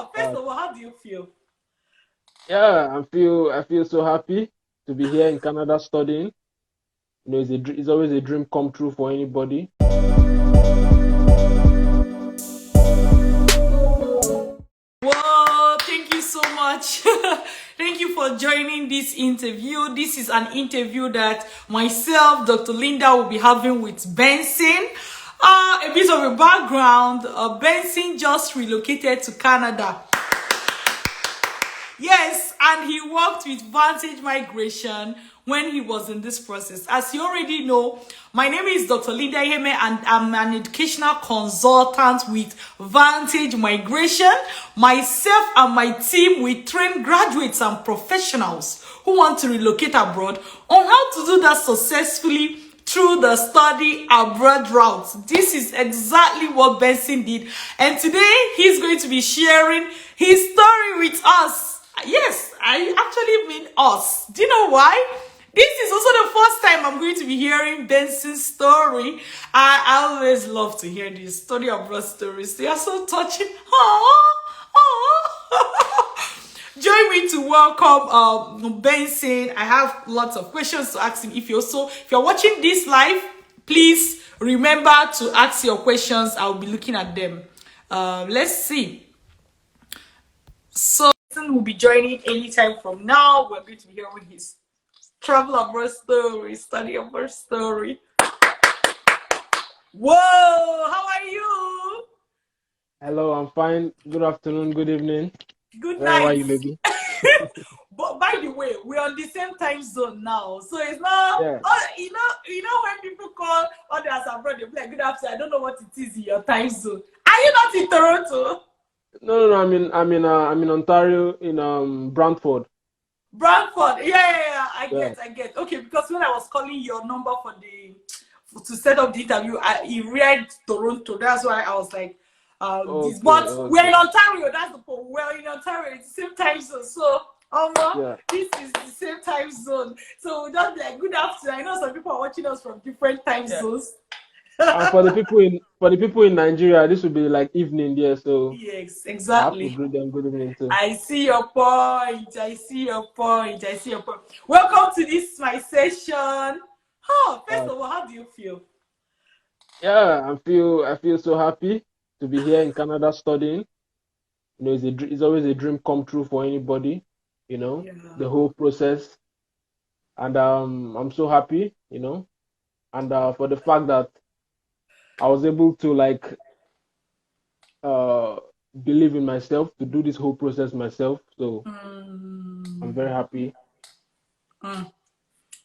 First Uh, of all, how do you feel? yeah, I feel so happy to be here in Canada studying. It's always a dream come true for anybody. Whoa, thank you so much. Thank you for joining this interview. This is an interview that myself, Dr. Linda, will be having with Benson. A bit of a background. Benson just relocated to Canada. Yes, and he worked with Vantage Migration when he was in this process. As you already know, my name is Dr. Linda Iheme, and I'm an educational consultant with Vantage Migration. Myself and my team, we train graduates and professionals who want to relocate abroad on how to do that successfully through the study abroad route. This is exactly what Benson did. And today he's going to be sharing his story with us. Yes, I actually mean us. Do you know why? This is also the first time I'm going to be hearing Benson's story. I always love to hear these study abroad stories. They are so touching. Aww, aww. Join me to welcome Benson. I have lots of questions to ask him. If you're watching this live, please remember to ask your questions. I'll be looking at them. Let's see. So Benson will be joining anytime from now. We're going to be hearing his travel abroad story, study abroad story. Whoa, how are you? Hello, I'm fine. Good afternoon, good evening, Good wherever night. you may be. But by the way, we're on the same time zone now, so it's not. Yeah. Oh, when people call others abroad, they'll be like, "Good afternoon." I don't know what it is in your time zone. Are you not in Toronto? No, no, no. I'm in Ontario, in Brantford. Brantford. Yeah. I Yeah. get, I get. Okay, because when I was calling your number to set up the interview, he read Toronto. That's why I was like, this. Okay, But we're in okay. Ontario. That's the point. We're in Ontario. It's the same time zone. So, Yeah. this is the same time zone. So we just be like, good afternoon. I know some people are watching us from different time Yeah. zones. And for the people in Nigeria, this will be like evening there, so Yes, I have to exactly. greet them good evening too. I see your point. I see your point. I see your point. Welcome to this my session. Oh, first Uh, of all, how do you feel? yeah, I feel so happy to be here in Canada studying. It's always a dream come true for anybody, Yeah. the whole process. And I'm so happy, and for the fact that I was able to like uh believe in myself to do this whole process myself. So I'm very Mm, happy. mm.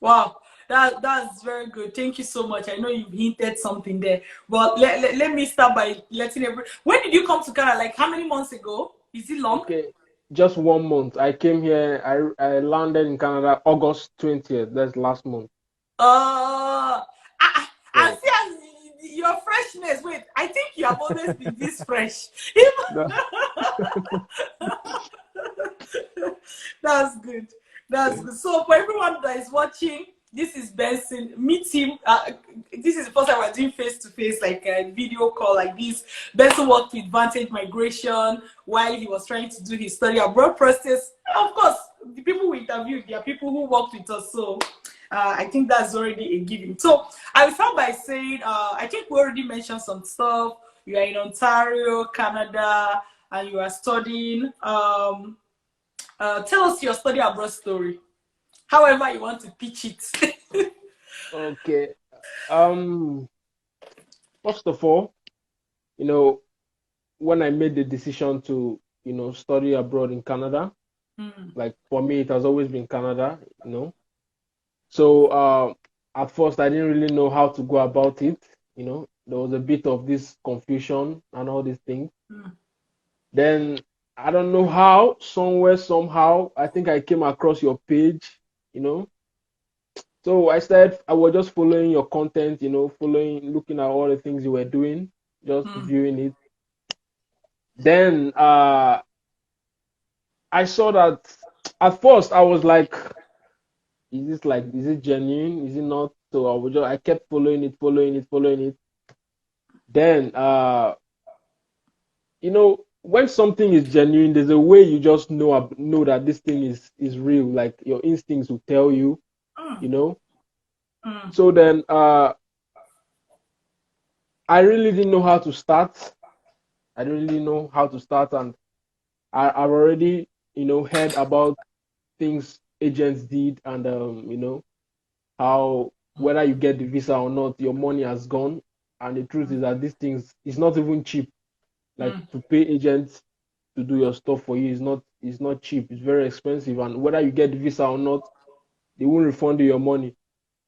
Wow, that's very good. Thank you so much. I know you've hinted something there, but let me start by letting every. When did you come to Canada? Like how many months ago? Is it long? Okay, just 1 month. I came here. I landed in Canada August 20th. That's last month. I So see as your freshness. Wait, I think you have always been this fresh. that, That's good. That's good. So for everyone that is watching, this is Benson. Meet him. This is the first time we're doing face to face, like a video call like this. Benson worked with Vantage Migration while he was trying to do his study abroad process. Of course, the people we interviewed, they are people who worked with us. So I think that's already a given. So I will start by saying, I think we already mentioned some stuff. You are in Ontario, Canada, and you are studying. Tell us your study abroad story. However you want to pitch it. okay. Um, First of all, you know, when I made the decision to, study abroad in Canada, Mm, like for me, it has always been Canada. So at first, I didn't really know how to go about it. There was a bit of this confusion and all these things. mm, Then I don't know how, somewhere, somehow, I think I came across your page, you know. So I was just following your content, looking at all the things you were doing, just mm, viewing it. Then I saw that at first I was like, is it genuine? Is it not? So I kept following it, following it, following it. Then you know, when something is genuine, there's a way you just know that this thing is real. Like your instincts will tell you, mm, you know. mm, So then I really didn't know how to start. I didn't really know how to start, and I've already, heard about things agents did, and how whether you get the visa or not, your money has gone. And the truth is that these things is not even cheap. Like mm, to pay agents to do your stuff for you is not cheap. It's very expensive, and whether you get the visa or not, they won't refund you your money.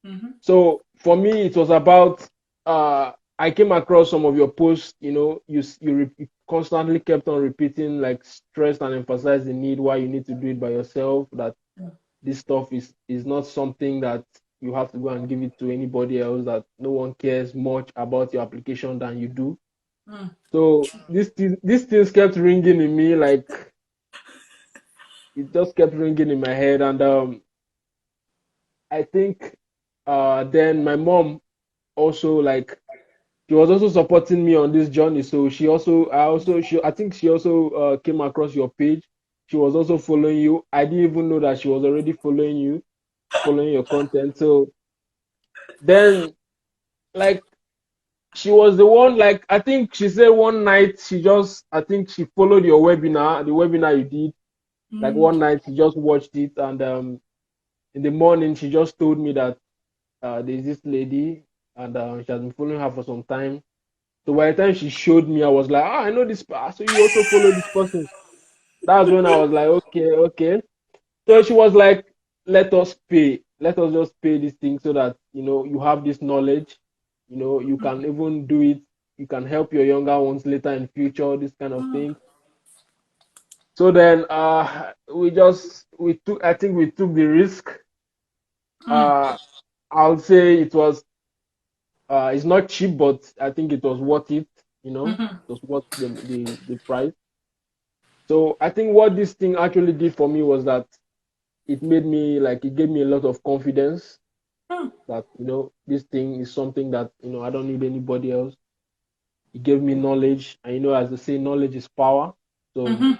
mm-hmm, So for me, it was about I came across some of your posts. You constantly kept on repeating, like, stress and emphasize the need why you need to do it by yourself. That this stuff is not something that you have to go and give it to anybody else. That no one cares much about your application than you do. mm, So these things kept ringing in me, like it just kept ringing in my head, and I think then my mom also, like, she was also supporting me on this journey. So I think she also came across your page. She was also following you. I didn't even know that she was already following you, following your content. So then, like, she was the one, like, I think she said one night I think she followed your webinar, the webinar you did. Like mm. one night she just watched it, and in the morning she just told me that there's this lady, and she has been following her for some time. So by the time she showed me, I was like, I know this. So you also follow this person. That's when I was like, okay, okay. So she was like, let us pay. Let us just pay this thing so that, you have this knowledge. You can even do it. You can help your younger ones later in future, this kind of thing. So then I think we took the risk. Uh I'll say it's not cheap, but I think it was worth it, it was worth the price. So I think what this thing actually did for me was that it gave me a lot of confidence that, this thing is something that, I don't need anybody else. It gave me knowledge, and as they say, knowledge is power. So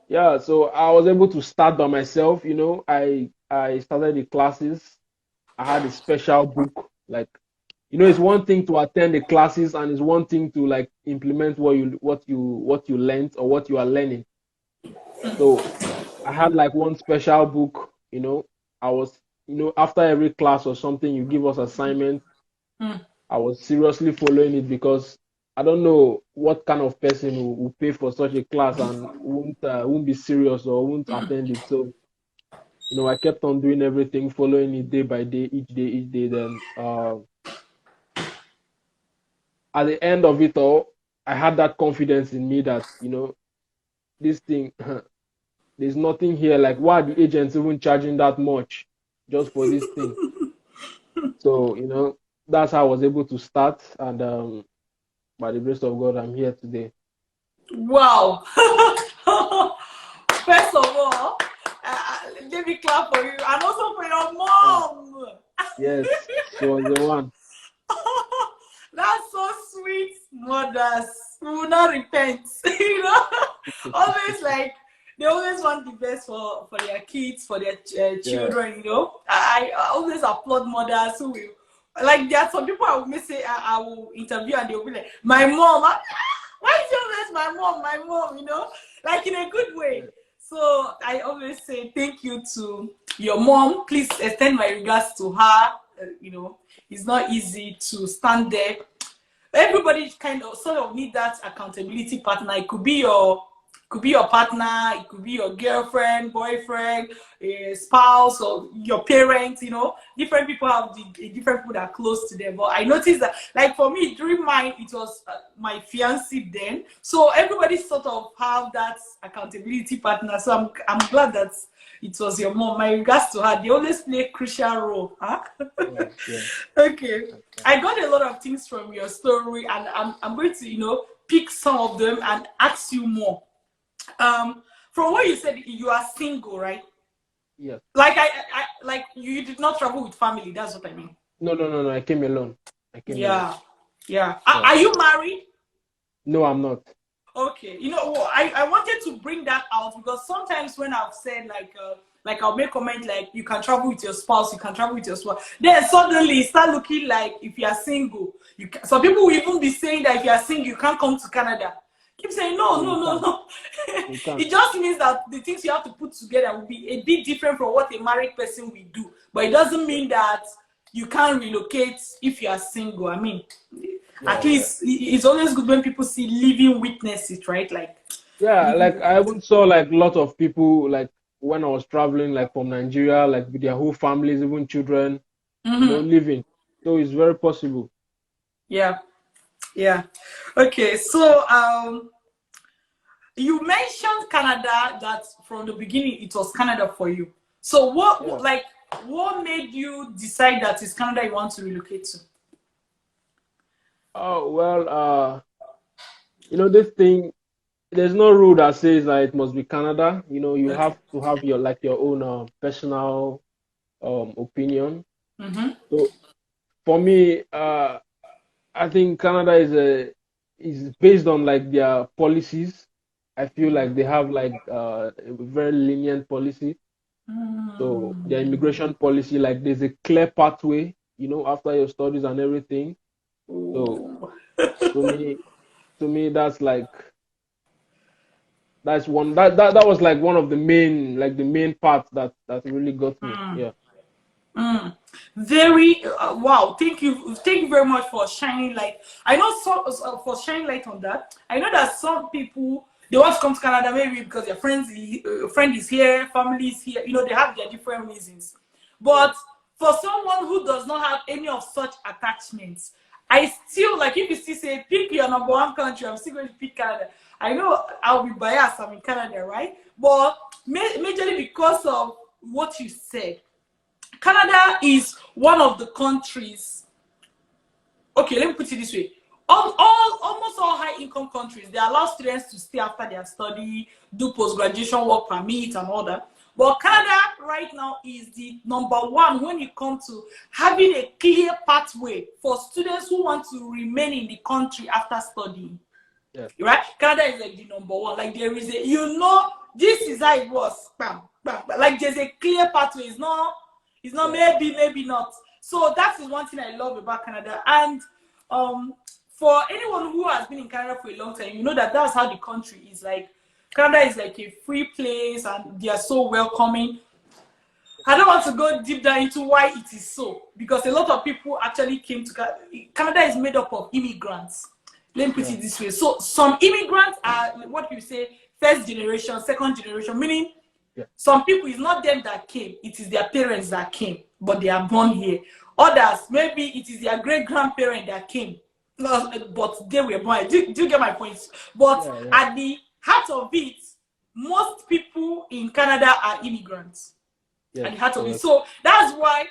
yeah, so I was able to start by myself. I started the classes. I had a special book. Like, it's one thing to attend the classes, and it's one thing to, like, implement what you learned or what you are learning. So I had like one special book. I was, after every class or something, you give us assignments. I was seriously following it, because I don't know what kind of person who pay for such a class and won't be serious or won't attend it. So, I kept on doing everything, following it day by day, each day, each day. Then at the end of it all, I had that confidence in me that, this thing, there's nothing here. Like, why are the agents even charging that much just for this thing? So, that's how I was able to start. And by the grace of God, I'm here today. Wow. First of all, let me clap for you and also for your Yeah. mom. Yes, she was the one. That's so sweet, mothers. We will not repent. Always like they always want the best for their kids, for their Yeah. children. I always applaud mothers who will. Like there are some people I will say I will interview and they will be like, my mom. Why is always my mom, my mom? Like in a good way. So I always say thank you to your mom. Please extend my regards to her. It's not easy to stand there. Everybody kind of sort of need that accountability partner. It could be your partner, it could be your girlfriend, boyfriend, a spouse, or your parents. Different people have the different people that are close to them. But I noticed that, like for me, during mine, it was my fiancé then. So everybody sort of have that accountability partner. So I'm glad that it was your mom. My regards to her. They always play a crucial role. Huh? Yeah. Yeah. Okay. Okay. I got a lot of things from your story, and I'm going to, pick some of them and ask you more. From what you said, you are single, right? Yes. Like like you did not travel with family. That's what I mean. No, no, no, no. I came alone. I came alone. Yeah, yeah. Are, Yeah. are you married? No, I'm not. Okay, I wanted to bring that out because sometimes when I've said like I'll make comment like you can travel with your spouse, you can travel with your spouse, then suddenly it start looking like if you are single, some people will even be saying that if you are single, you can't come to Canada. Keep saying no, No, no, you no, can't. no. You can't. It just means that the things you have to put together will be a bit different from what a married person will do, but it doesn't Yeah, mean that you can't relocate if you are single. I mean, at yeah, yeah. least it's always good when people see living witnesses, right? Like Yeah, living like I witnesses. even saw like a lot of people like when I was traveling like from Nigeria, like with their whole families, even children, living. So it's very possible. Yeah, yeah. Okay, so you mentioned Canada, that from the beginning it was Canada for you. So Yeah. what made you decide that it's Canada you want to relocate to? Oh well, this thing, there's no rule that says that it must be Canada. You Okay. have to have your own personal opinion. Mm-hmm. So for me, I think Canada is based on like their policies. I feel like they have like a very lenient policy. So their immigration policy, like there's a clear pathway, after your studies and everything. So Oh. to me, that's one that was like one of the main parts that really got me. Yeah. Very wow, thank you very much for shining light. I know, so for shining light on that. I know that some people, they want to come to Canada maybe because their friend is here, family is here, they have their different reasons. Yeah. But for someone who does not have any of such attachments, I still, like, if you still say pick your number one country, I'm still going to pick Canada. I know I'll be biased, I'm in Canada, right? But majorly because of what you said. Canada is one of the countries. Okay, let me put it this way. Almost all high income countries, they allow students to stay after their study, do post graduation work permit and all that. But Yeah. Canada right now is the number one when it comes to having a clear pathway for students who want to remain in the country after studying. Yeah. Right? Canada is like the number one. Like, there is this is how it was. Bam, bam, bam. Like, there's a clear pathway. It's not Yeah. maybe not. So that is one thing I love about Canada. And um, for anyone who has been in Canada for a long time, you know that that's how the country is. Like, Canada is like a free place, and they are so welcoming. I don't want to go deep down into why it is so, because a lot of people actually came to Canada. Canada is made up of immigrants. Let me put Yeah. it this way. So some immigrants are what you say first generation, second generation, meaning Yeah. some people, it's not them that came, it is their parents that came, but they are born here. Others, maybe it is their great grandparent that came, but they were born. Do you get my point? But Yeah. Yeah. at the heart of it, most people in Canada are immigrants at the Yes. heart of it. Correct. So that's why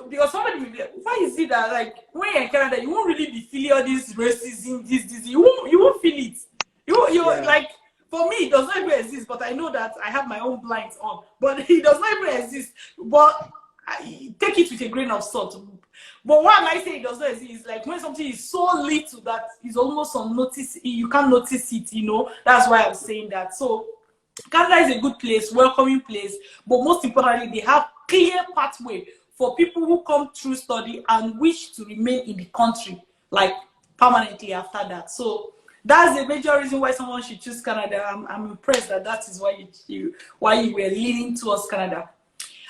because somebody will be like, why is it that like when you're in Canada, you won't really be feeling all this racism, this, you won't feel it. You Yeah. like, for me, it does not even exist, but I know that I have my own blinds on. But it does not even exist. But take it with a grain of salt. But why am I saying it does not exist? Is like when something is so little that is almost unnoticed, you can't notice it. That's why I'm saying that. So Canada is a good place, welcoming place, but most importantly, they have clear pathway for people who come through study and wish to remain in the country, like permanently after that. So that's a major reason why someone should choose Canada. I'm impressed that is why you were leaning towards Canada.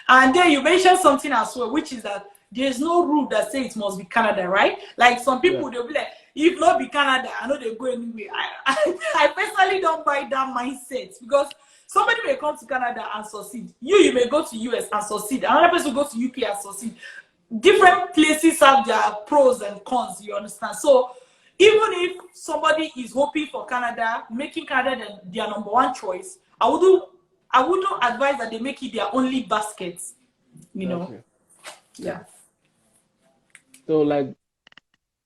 And then you mentioned something as well, which is that there's no rule that says it must be Canada, right? Like some Yeah. people, they'll be like, if not be Canada, I know they go anywhere. I personally don't buy that mindset, because somebody may come to Canada and succeed. You may go to US and succeed. Another person will go to UK and succeed. Different places have their pros and cons, you understand? So even if somebody is hoping for Canada, making Canada their number one choice, I wouldn't advise that they make it their only basket, you know. Exactly. Yeah. So like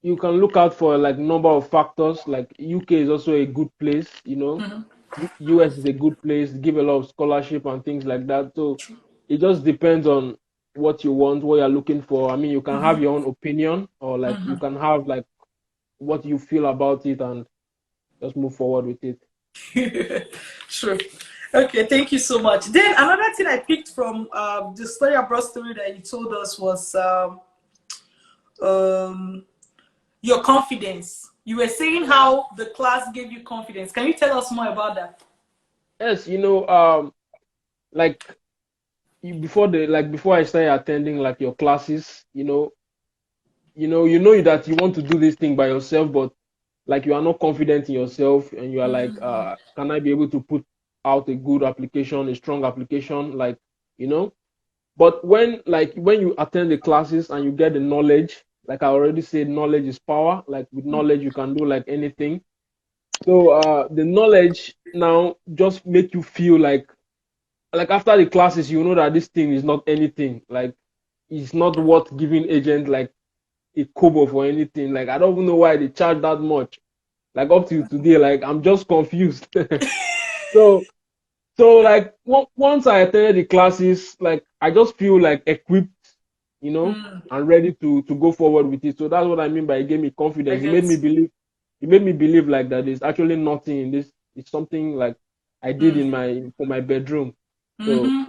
you can look out for like number of factors. Like UK is also a good place. US is a good place. Give a lot of scholarship and things like that. So it just depends on what you want, what you're looking for. I mean, you can have your own opinion, or like you can have like what you feel about it, and just move forward with it. Sure. Okay, thank you so much. Then another thing I picked from the study abroad story that you told us was um, your confidence. You were saying Yeah. how the class gave you confidence. Can you tell us more about that? Yes, like before I started attending like your classes, that you want to do this thing by yourself, but like you are not confident in yourself, and you are like, can I be able to put out a good application, a strong application, like, you know? But when you attend the classes and you get the knowledge, like I already said, knowledge is power. Like with knowledge, you can do like anything. So the knowledge now just make you feel like after the classes, you know that this thing is not anything. Like it's not worth giving agent like a kobo for anything. Like I don't even know why they charge that much. Like up to today, like I'm just confused. so like once I attended the classes, like I just feel like equipped, and ready to go forward with it. So that's what I mean by it gave me I confidence. It made get. me believe. It made me believe like that there's actually nothing in this. It's something like I did in my bedroom. So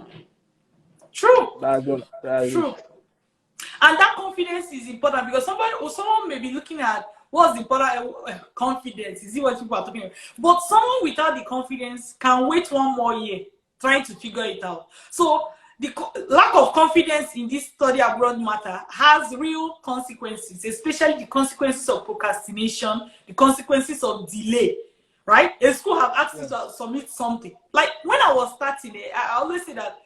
True. that's it. True. And that confidence is important because someone may be looking at what's the important confidence. Is it what people are talking about? But someone without the confidence can wait one more year trying to figure it out. So the lack of confidence in this study abroad matter has real consequences, especially the consequences of procrastination, the consequences of delay. Right? A school have asked you Yeah. to submit something. Like when I was starting, I always say that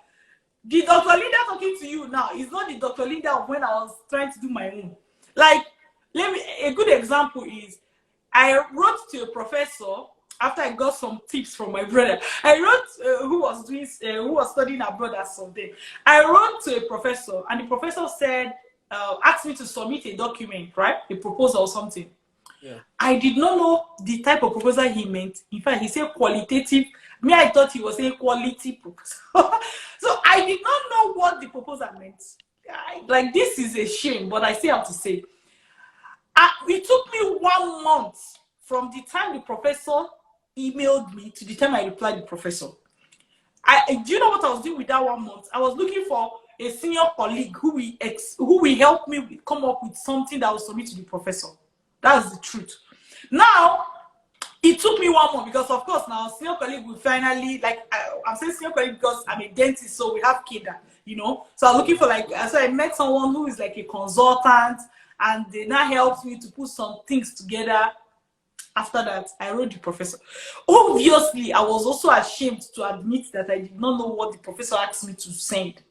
the Dr. Linda talking to you now is not the Dr. Linda of when I was trying to do my own. Like, a good example is I wrote to a professor after I got some tips from my brother. I wrote who was studying abroad as something. I wrote to a professor, and the professor said, asked me to submit a document, right? A proposal or something. Yeah. I did not know the type of proposal he meant. In fact, he said qualitative. Me, I thought he was saying quality proposal. So I did not know what the proposal meant. Like, this is a shame, but I still have to say. It took me 1 month from the time the professor emailed me to the time I replied the professor. Do you know what I was doing with that 1 month? I was looking for a senior colleague who will help me come up with something that will submit to the professor. That's the truth. Now, it took me 1 month because, of course, now senior colleague will finally, like, I'm saying senior colleague because I'm a dentist, so we have kidda. So I'm looking for, like, so I met someone who is like a consultant, and they now helped me to put some things together. After that, I wrote the professor. Obviously, I was also ashamed to admit that I did not know what the professor asked me to send.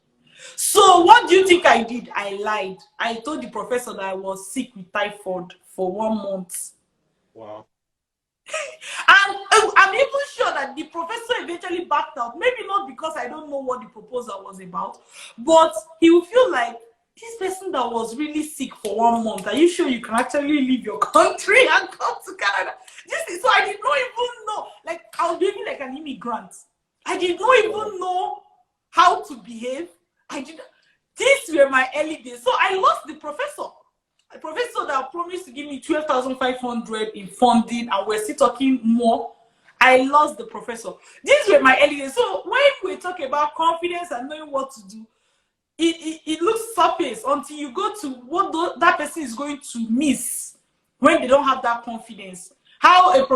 So what do you think I did? I lied. I told the professor that I was sick with typhoid for 1 month. Wow. And I'm even sure that the professor eventually backed out. Maybe not because I don't know what the proposal was about, but he will feel like, this person that was really sick for 1 month, are you sure you can actually leave your country and come to Canada? So I did not even know. Like, I was behaving like an immigrant. I did not Wow. even know how to behave. These were my early days. So I lost the professor. A professor that promised to give me 12,500 in funding, and we're still talking more. I lost the professor. These were my early days. So when we talk about confidence and knowing what to do, it looks surface until you go to what that person is going to miss when they don't have that confidence. How a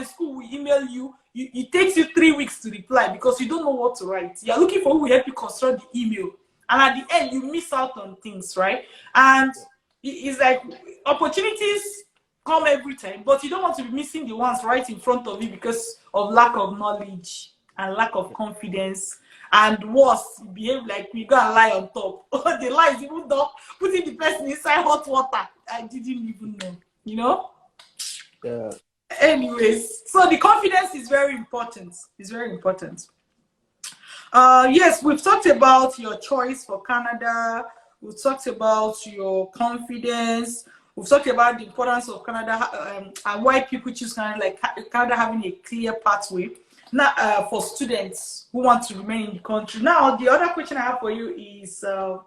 school will email you, it takes you 3 weeks to reply because you don't know what to write. You're looking for who will help you construct the email, and at the end you miss out on things, right? And it's like opportunities come every time, but you don't want to be missing the ones right in front of you because of lack of knowledge and lack of confidence. And worse, behave like we go and lie on top. The lie is even done, putting the person inside hot water. I didn't even know. Yeah. Anyways, so the confidence is very important. It's very important. Yes, we've talked about your choice for Canada. We've talked about your confidence. We've talked about the importance of Canada and why people choose Canada, like Canada having a clear pathway. Now, for students who want to remain in the country. Now, the other question I have for you is, are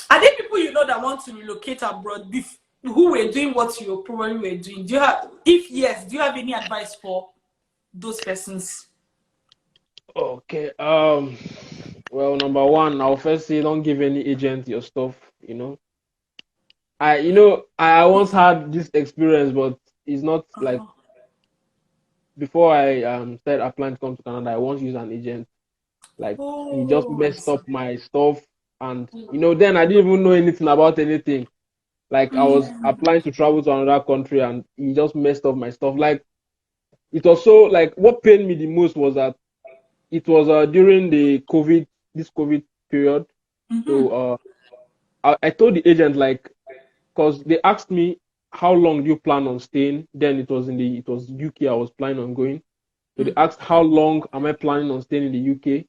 there people you know that want to relocate abroad who were doing what you probably were doing? Do you have, if yes, do you have any advice for those persons? Okay. Well, number one, I'll first say don't give any agent your stuff. I once had this experience, but it's not like Uh-huh. before I started applying to come to Canada. I once used an agent. Like he just Oh, I messed see. up my stuff, and then I didn't even know anything about anything. Like I was applying to travel to another country, and he just messed up my stuff. Like it was so like what pained me the most was that it was during this COVID period. So Mm-hmm. I told the agent like because they asked me how long do you plan on staying. Then it was UK I was planning on going. So they asked how long am I planning on staying in the UK.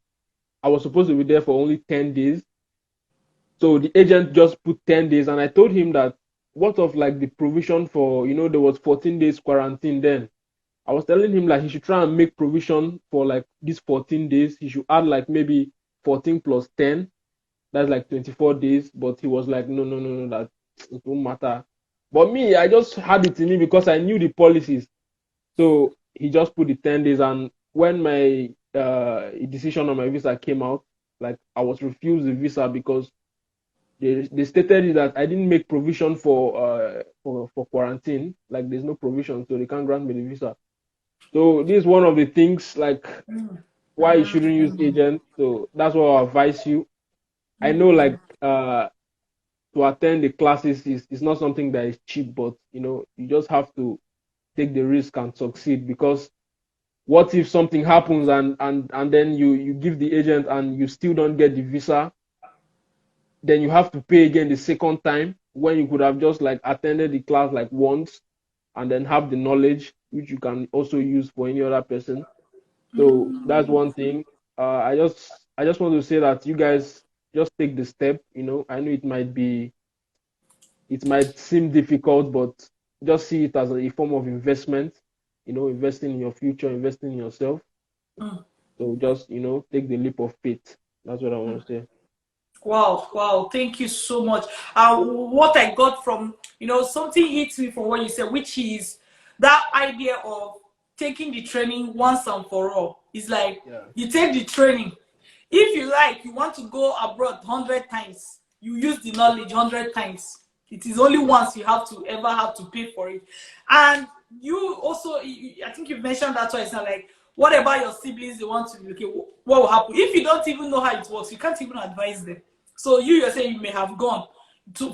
I was supposed to be there for only 10 days. So the agent just put 10 days, and I told him that what of like the provision for there was 14 days quarantine then. I was telling him like he should try and make provision for like these 14 days. He should add like maybe 14 plus 10. That's like 24 days. But he was like, no, no, no, no, that it won't matter. But me, I just had it in me because I knew the policies. So he just put the 10 days. And when my decision on my visa came out, like I was refused the visa because they stated that I didn't make provision for quarantine. Like there's no provision, so they can't grant me the visa. So this is one of the things like why you shouldn't use agents. So that's what I advise you. I know like to attend the classes is not something that is cheap, but you just have to take the risk and succeed because what if something happens and then you give the agent and you still don't get the visa, then you have to pay again the second time when you could have just like attended the class like once and then have the knowledge which you can also use for any other person. So that's one thing. I just want to say that you guys just take the step. I know it might seem difficult, but just see it as a form of investment. Investing in your future, investing in yourself. So just take the leap of faith. That's what I want to say. Wow, wow, thank you so much. What I got from, something hits me from what you said, which is that idea of taking the training once and for all. It's like Yeah. you take the training. If you like, you want to go abroad 100 times, you use the knowledge 100 times. It is only Yeah. once you have to ever have to pay for it. And you also, I think you mentioned that twice now, like, what about your siblings? They want to relocate. What will happen if you don't even know how it works? You can't even advise them. So you're saying you may have gone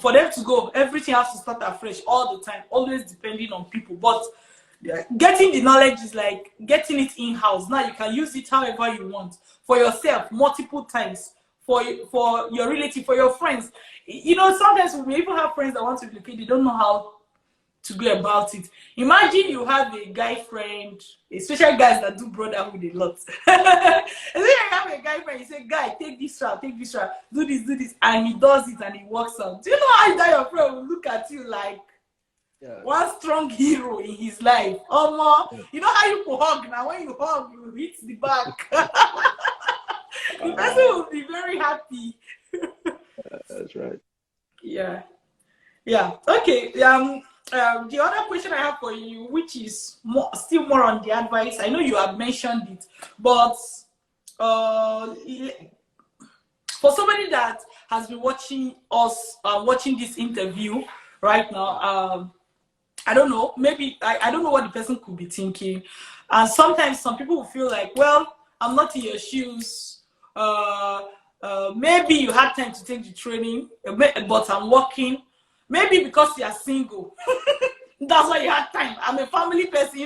for them to go. Everything has to start afresh all the time, always depending on people. But getting the knowledge is like getting it in house. Now you can use it however you want for yourself, multiple times, for your relative, for your friends. Sometimes we may even have friends that want to relocate. They don't know how to go about it. Imagine you have a guy friend, especially guys that do brotherhood a lot. And then you have a guy friend, you say, guy, take this route, do this, and he does it and it works out. Do you know how that your friend will look at you like Yeah. one strong hero in his life? Yeah. You know how you can hug now, when you hug, you hit the back. The person Uh, will be very happy. that's right. Yeah. Yeah. Okay. The other question I have for you, which is still more on the advice. I know you have mentioned it, but uh, for somebody that has been watching us, watching this interview right now, Yeah. I don't know. Maybe I don't know what the person could be thinking, and sometimes some people will feel like, well, I'm not in your shoes. Uh, Maybe you had time to take the training, but I'm working. Maybe because you are single, that's why you had time. I'm a family person.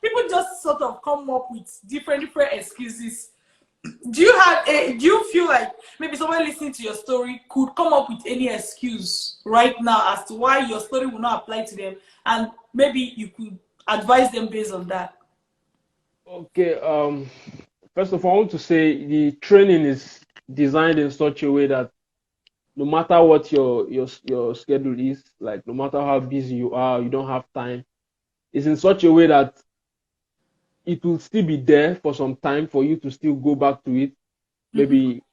People just sort of come up with different excuses. Do you feel like maybe someone listening to your story could come up with any excuse right now as to why your story will not apply to them, and maybe you could advise them based on that? Okay. First of all, I want to say the training is designed in such a way that no matter what your schedule is, like no matter how busy you are, you don't have time. It's in such a way that it will still be there for some time for you to still go back to it. Mm-hmm. Maybe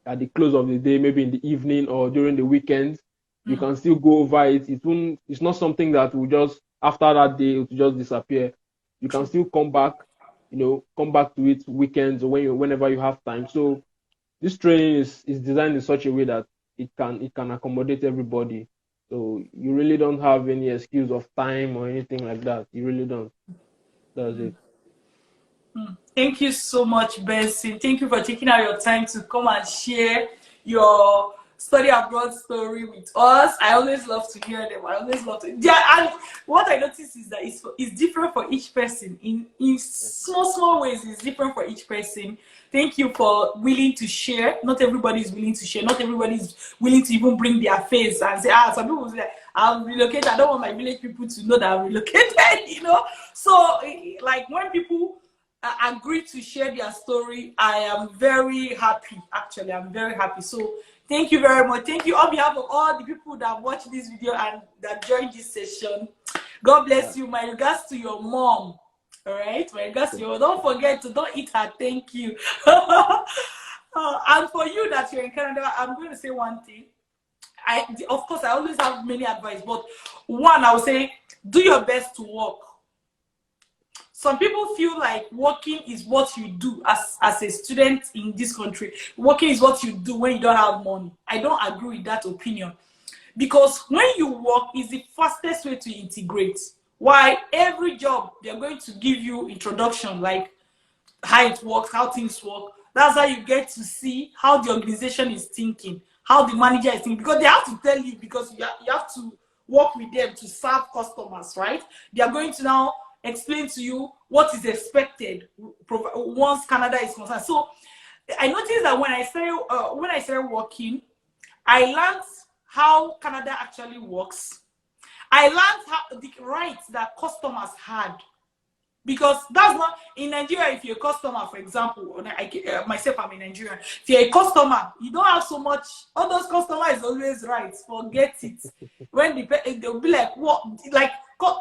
at the close of the day, maybe in the evening or during the weekends. You can still go over it. It's not something that will just, after that day, it will just disappear. You can still come back, come back to it weekends or whenever you have time. So this training is designed in such a way that it can accommodate everybody. So you really don't have any excuse of time or anything like that. You really don't. That's it. Thank you so much, Benson. Thank you for taking out your time to come and share your study abroad story with us. I always love to hear them. I always love to. Yeah, and what I notice is that it's different for each person. In small ways, it's different for each person. Thank you for willing to share. Not everybody is willing to share. Not everybody is willing to even bring their face and say, some people will say, I'm relocated. I don't want my village people to know that I'm relocated, So, like, when people agree to share their story, I am very happy. Actually, I'm very happy. So thank you very much. Thank you on behalf of all the people that watched this video and that joined this session. God bless you. My regards to your mom. All right, my regards to you. Don't forget to don't eat her. Thank you. And for you that you're in Canada, I'm going to say one thing. Of course, I always have many advice, but one, I would say, do your best to work. Some people feel like working is what you do as a student in this country. Working is what you do when you don't have money. I don't agree with that opinion. Because when you work, is the fastest way to integrate. Why? Every job, they're going to give you introduction, like how it works, how things work. That's how you get to see how the organization is thinking, how the manager is thinking. Because they have to tell you, because you have to work with them to serve customers, right? They are going to now explain to you what is expected once Canada is concerned. So I noticed that when I started working, I learned how Canada actually works. I learned how the rights that customers had, because that's not in Nigeria. If you're a customer, for example, myself, I'm in Nigeria. If you're a customer, you don't have so much. All those customers always right. Forget it. When they'll be like, what? Like,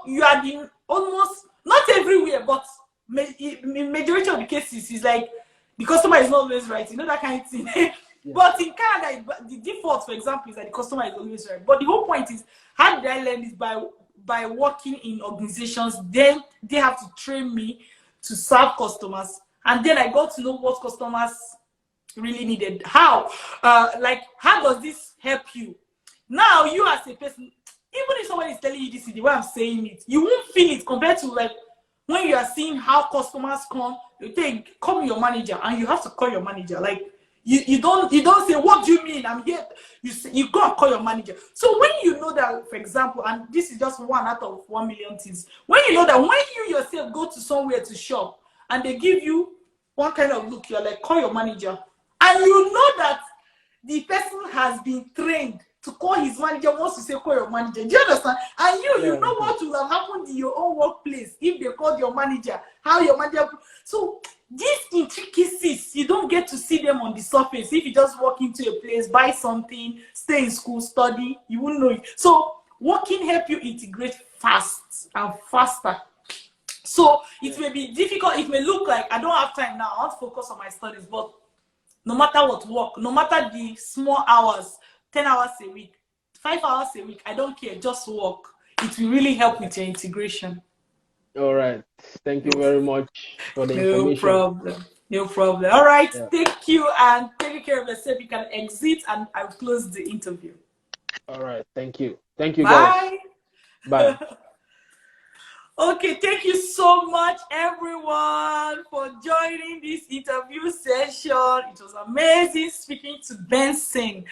you are the almost not everywhere, but in majority of the cases, it's like the customer is not always right. That kind of thing. Yeah. But in Canada, the default, for example, is that the customer is always right. But the whole point is, how did I learn this? By working in organizations. Then they have to train me to serve customers, and then I got to know what customers really needed. How does this help you? Now, you as a person, even if someone is telling you this is the way I'm saying it, you won't feel it compared to like when you are seeing how customers come. You think, call your manager, and you have to call your manager. Like, you don't say, what do you mean? I'm here. You go and call your manager. So when you know that, for example, and this is just one out of 1 million things, when you know that when you yourself go to somewhere to shop and they give you one kind of look, you're like, call your manager, and you know that the person has been trained to call his manager once you say call your manager. Do you understand? And you know what will have happened in your own workplace if they called your manager, how your manager. So these intricacies, you don't get to see them on the surface. If you just walk into a place, buy something, stay in school, study, you won't know it. So working help you integrate fast and faster. So it may be difficult. It may look like I don't have time now. I want to focus on my studies, but no matter what work, no matter the small hours, 10 hours a week, 5 hours a week, I don't care, just work. It will really help with your integration. All right. Thank you very much for the information. No problem. All right. Yeah. Thank you, and take care of yourself. You can exit, and I'll close the interview. All right. Thank you. Thank you, Bye. Guys. Bye. Okay, thank you so much, everyone, for joining this interview session. It was amazing speaking to Benson,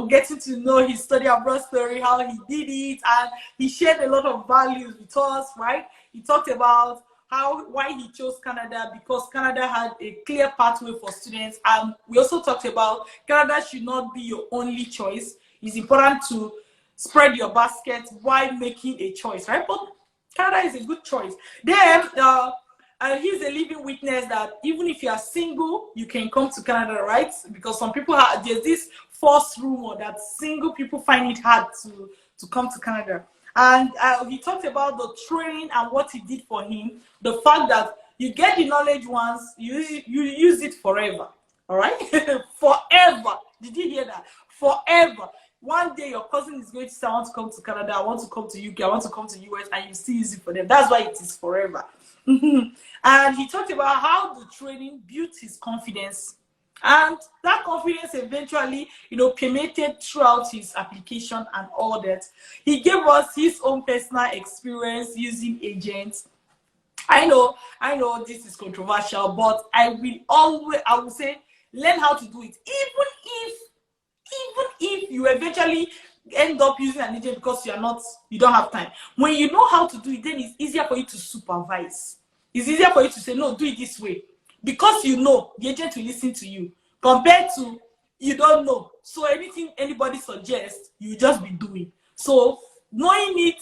getting to know his study abroad story, how he did it, and he shared a lot of values with us, right? He talked about why he chose Canada, because Canada had a clear pathway for students, and we also talked about Canada should not be your only choice. It's important to spread your basket while making a choice, right? But Canada is a good choice. Then he's a living witness that even if you are single, you can come to Canada, right? Because some people there's this false rumor that single people find it hard to come to Canada. And he talked about the training and what he did for him. The fact that you get the knowledge once, you use it forever. All right? Forever. Did you hear that? Forever. one day your cousin is going to say, I want to come to Canada, I want to come to UK, I want to come to US, and you still use it for them. That's why it is forever. And he talked about how the training built his confidence, and that confidence eventually, permeated throughout his application and all that. He gave us his own personal experience using agents. I know this is controversial, but I will say, learn how to do it. Even if you eventually end up using an agent because you don't have time. When you know how to do it, then it's easier for you to supervise. It's easier for you to say, no, do it this way. Because you know, the agent will listen to you. Compared to, you don't know. So anything anybody suggests, you just be doing. So knowing it,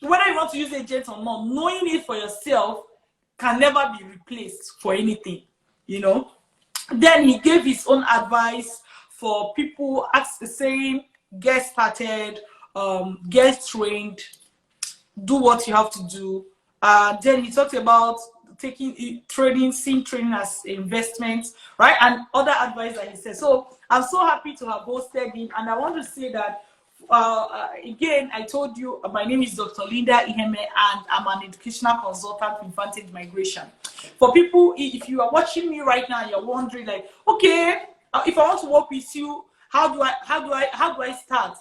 whether you want to use agents or not, knowing it for yourself can never be replaced for anything, Then he gave his own advice for people saying, get started, get trained, do what you have to do. Then he talked about seeing training as investment, right? And other advice that he said. So I'm so happy to have hosted him. And I want to say that, again, I told you, my name is Dr. Linda Iheme, and I'm an educational consultant with Vantage Migration. For people, if you are watching me right now, you're wondering, like, okay, if I want to work with you, how do I start,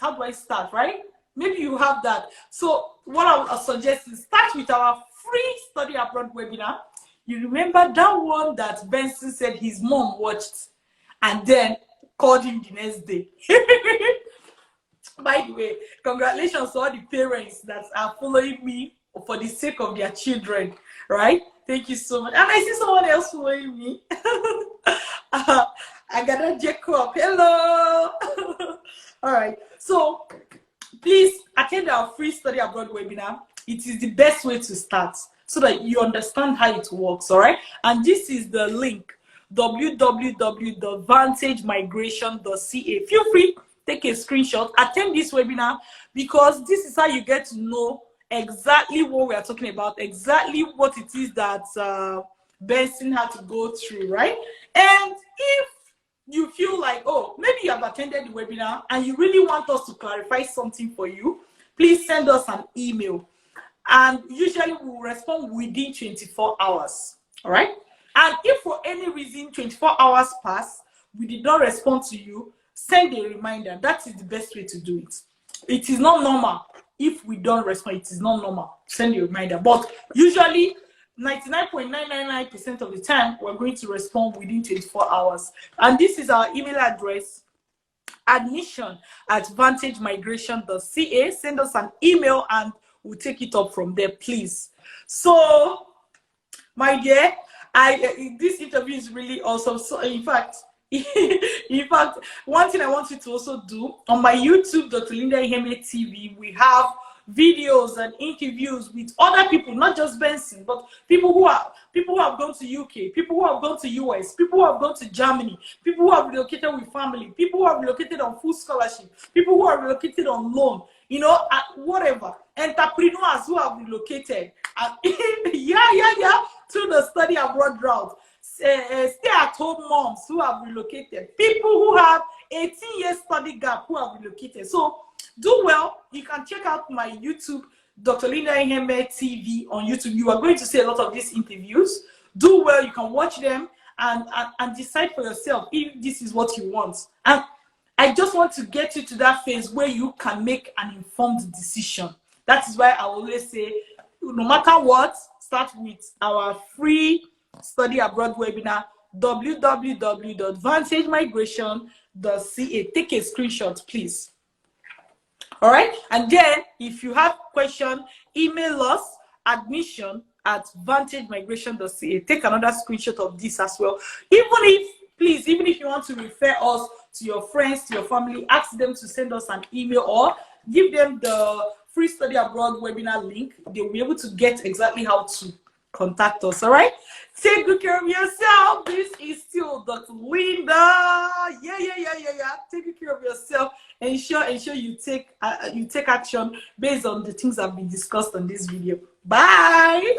right? Maybe you have that. So what I would suggest is start with our free study abroad webinar. You remember that one that Benson said his mom watched and then called him the next day. By the way, congratulations to all the parents that are following me for the sake of their children, right? Thank you so much. And I see someone else following me. I got a Jacob. Hello. All right. So please attend our free study abroad webinar. It is the best way to start so that you understand how it works. All right. And this is the link, www.vantagemigration.ca. Feel free, take a screenshot, attend this webinar, because this is how you get to know exactly what we are talking about, exactly what it is that Benson had to go through, right? And if you feel like, oh, maybe you have attended the webinar and you really want us to clarify something for you, please send us an email. And usually we will respond within 24 hours, all right? And if for any reason 24 hours pass, we did not respond to you, send a reminder. That is the best way to do it. It is not normal. If we don't respond, it is not normal. Send a reminder. But usually, 99.999% of the time, we're going to respond within 24 hours. And this is our email address, admission@vantagemigration.ca. Send us an email and we'll take it up from there, please. So, my dear, this interview is really awesome. So, in fact, one thing I want you to also do on my YouTube, Dr. Linda Iheme TV, we have videos and interviews with other people, not just Benson, but people who have gone to UK, people who have gone to US, people who have gone to Germany, people who have relocated with family, people who have relocated on full scholarship, people who have relocated on loan, whatever, entrepreneurs who have relocated, through the study abroad route. Stay-at-home moms who have relocated, people who have 18-year study gap who have relocated. So do well. You can check out my YouTube, Dr. Linda Iheme TV on YouTube. You are going to see a lot of these interviews. Do well. You can watch them and decide for yourself if this is what you want. And I just want to get you to that phase where you can make an informed decision. That is why I always say, no matter what, start with our free study abroad webinar, www.vantagemigration.ca. Take a screenshot, please. All right. And then if you have questions, email us, admission@vantagemigration.ca. Take another screenshot of this as well. Even if you want to refer us to your friends, to your family, ask them to send us an email or give them the free study abroad webinar link. They'll be able to get exactly how to contact us. All right. Take good care of yourself. This is still Dr. Linda. Take good care of yourself. Ensure you take action based on the things that have been discussed on this video. Bye.